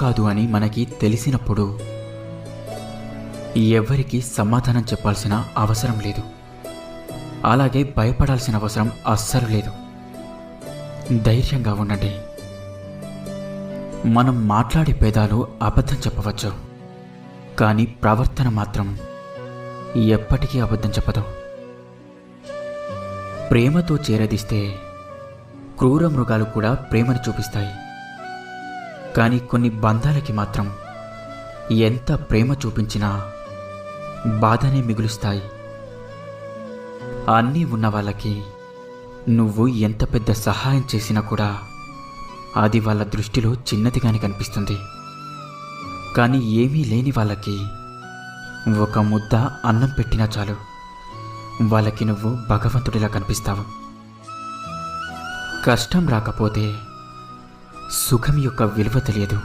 కాదు అని మనకి తెలిసినప్పుడు ఎవరికి సమాధానం చెప్పాల్సిన అవసరం లేదు. అలాగే భయపడాల్సిన అవసరం అస్సలు లేదు. ధైర్యంగా ఉండండి. మనం మాట్లాడే పేదాలు అబద్ధం చెప్పవచ్చు, కానీ ప్రవర్తన మాత్రం ఎప్పటికీ అబద్ధం చెప్పదు. ప్రేమతో చేరదీస్తే క్రూర మృగాలు కూడా ప్రేమను చూపిస్తాయి. కానీ కొన్ని బంధాలకి మాత్రం ఎంత ప్రేమ చూపించినా బాధనే మిగులుస్తాయి. అన్నీ ఉన్న వాళ్ళకి నువ్వు ఎంత పెద్ద సహాయం చేసినా కూడా అది వాళ్ళ దృష్టిలో చిన్నదిగానే కనిపిస్తుంది. కానీ ఏమీ లేని వాళ్ళకి ఒక ముద్ద అన్నం పెట్టినా చాలు, వాళ్ళకి నువ్వు భగవంతుడిలా కనిపిస్తావు. కష్టం రాకపోతే సుఖం యొక్క విలువ తెలియదు.